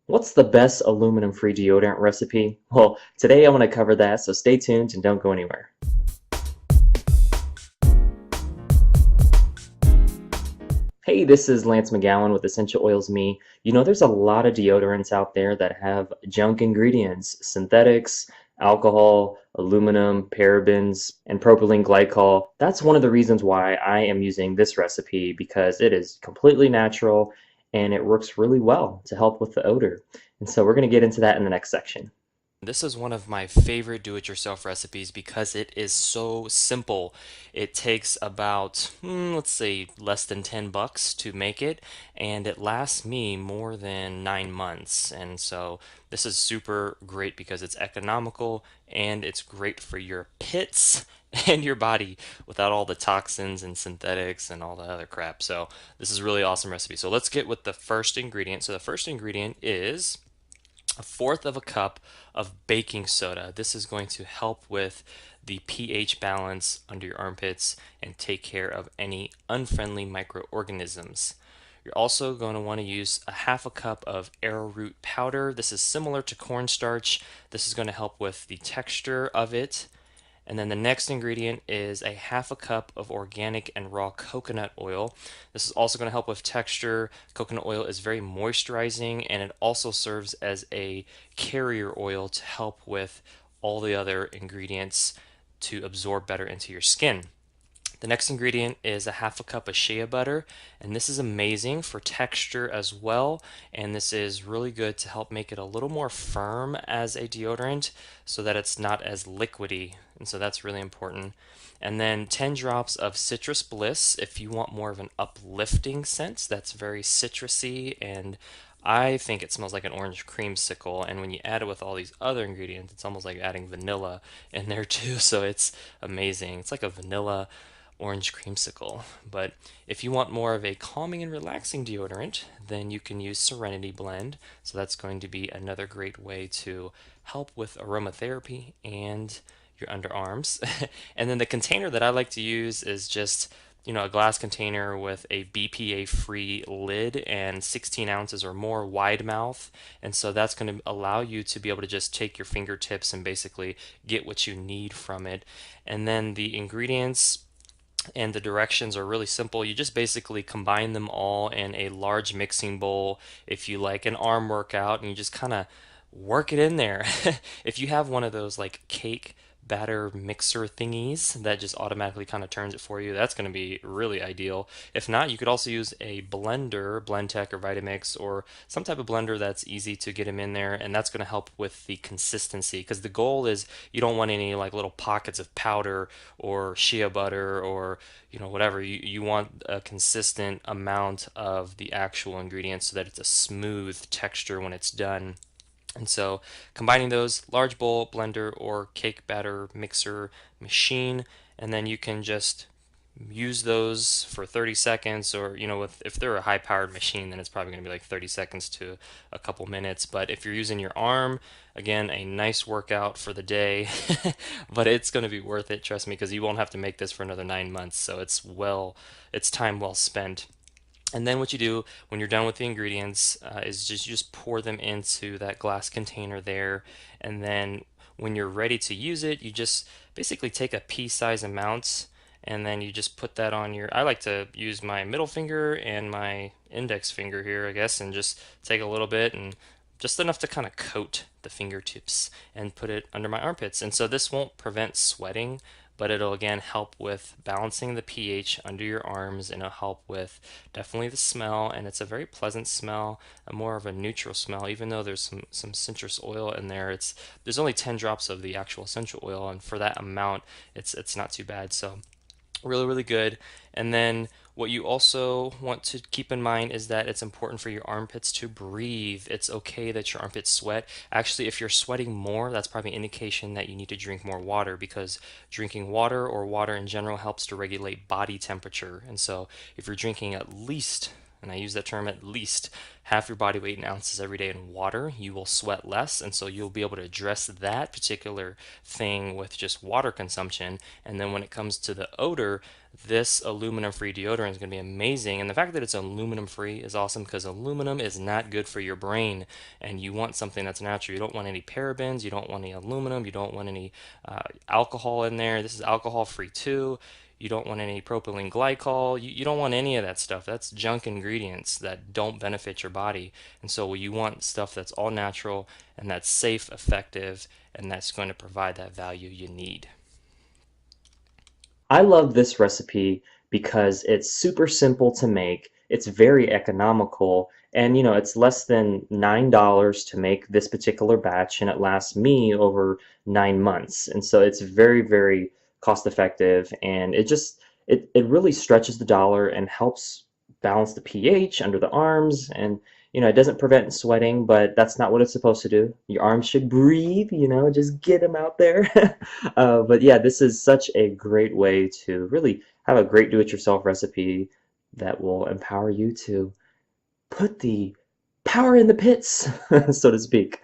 What's the best aluminum-free deodorant recipe? Well, today I'm going to cover that, so stay tuned and don't go anywhere. Hey, this is Lance McGowan with Essential Oils Me. There's a lot of deodorants out there that have junk ingredients, synthetics, alcohol, aluminum, parabens, and propylene glycol. That's one of the reasons why I am using this recipe because it is completely natural and it works really well to help with the odor. And so we're going to get into that in the next section. This is one of my favorite do-it-yourself recipes because it is so simple. It takes about, let's say, less than $10 to make it, and it lasts me more than 9 months. And so this is super great because it's economical and it's great for your pits and your body without all the toxins and synthetics and all the other crap. So this is a really awesome recipe. So let's get with the first ingredient. So the first ingredient is a fourth of a cup of baking soda. This is going to help with the pH balance under your armpits and take care of any unfriendly microorganisms. You're also going to want to use a half a cup of arrowroot powder. This is similar to cornstarch. This is going to help with the texture of it. And then the next ingredient is a half a cup of organic and raw coconut oil. This is also going to help with texture. Coconut oil is very moisturizing and it also serves as a carrier oil to help with all the other ingredients to absorb better into your skin. The next ingredient is a half a cup of shea butter, and this is amazing for texture as well. And this is really good to help make it a little more firm as a deodorant so that it's not as liquidy. And so that's really important. And then 10 drops of citrus bliss if you want more of an uplifting scent that's very citrusy, and I think it smells like an orange creamsicle. And when you add it with all these other ingredients, it's almost like adding vanilla in there too. So it's amazing. It's like a vanilla orange creamsicle. But if you want more of a calming and relaxing deodorant, then you can use Serenity Blend. So that's going to be another great way to help with aromatherapy and your underarms. And then the container that I like to use is just a glass container with a BPA free lid and 16 ounces or more wide mouth. And so that's going to allow you to be able to just take your fingertips and basically get what you need from it. And then the ingredients and the directions are really simple. You just basically combine them all in a large mixing bowl if you like an arm workout, and you just kind of work it in there. If you have one of those like cake batter mixer thingies that just automatically kind of turns it for you, that's going to be really ideal. If not, you could also use a blender, Blendtec or Vitamix, or some type of blender that's easy to get them in there, and that's going to help with the consistency because the goal is you don't want any like little pockets of powder or shea butter or whatever. You want a consistent amount of the actual ingredients so that it's a smooth texture when it's done. And so combining those, large bowl, blender, or cake batter mixer machine, and then you can just use those for 30 seconds, or if they're a high powered machine, then it's probably going to be like 30 seconds to a couple minutes. But if you're using your arm, again, a nice workout for the day. But it's going to be worth it, trust me, because you won't have to make this for another 9 months, so it's time well spent. And then what you do when you're done with the ingredients is just pour them into that glass container there. And then when you're ready to use it, you just basically take a pea-size amount and then you just put that on your. I like to use my middle finger and my index finger here, I guess, and just take a little bit and just enough to kind of coat the fingertips and put it under my armpits. And so this won't prevent sweating, but it'll again help with balancing the pH under your arms, and it'll help with definitely the smell. And it's a very pleasant smell, a more of a neutral smell, even though there's some citrus oil in there. There's only 10 drops of the actual essential oil, and for that amount, it's not too bad. So really, really good. And then what you also want to keep in mind is that it's important for your armpits to breathe. It's okay that your armpits sweat. Actually, if you're sweating more, that's probably an indication that you need to drink more water, because drinking water or water in general helps to regulate body temperature. And so if you're drinking at least and I use that term at least, half your body weight in ounces every day in water, you will sweat less. And so you'll be able to address that particular thing with just water consumption. And then when it comes to the odor, this aluminum free deodorant is going to be amazing. And the fact that it's aluminum free is awesome because aluminum is not good for your brain. And you want something that's natural. You don't want any parabens, you don't want any aluminum, you don't want any alcohol in there. This is alcohol free too. You don't want any propylene glycol. You don't want any of that stuff. That's junk ingredients that don't benefit your body. And so you want stuff that's all natural and that's safe, effective, and that's going to provide that value you need. I love this recipe because it's super simple to make, it's very economical, and it's less than $9 to make this particular batch, and it lasts me over 9 months. And so it's very, very cost effective, and it really stretches the dollar and helps balance the pH under the arms, and it doesn't prevent sweating, but that's not what it's supposed to do. Your arms should breathe, just get them out there. But yeah, this is such a great way to really have a great do-it-yourself recipe that will empower you to put the power in the pits, so to speak.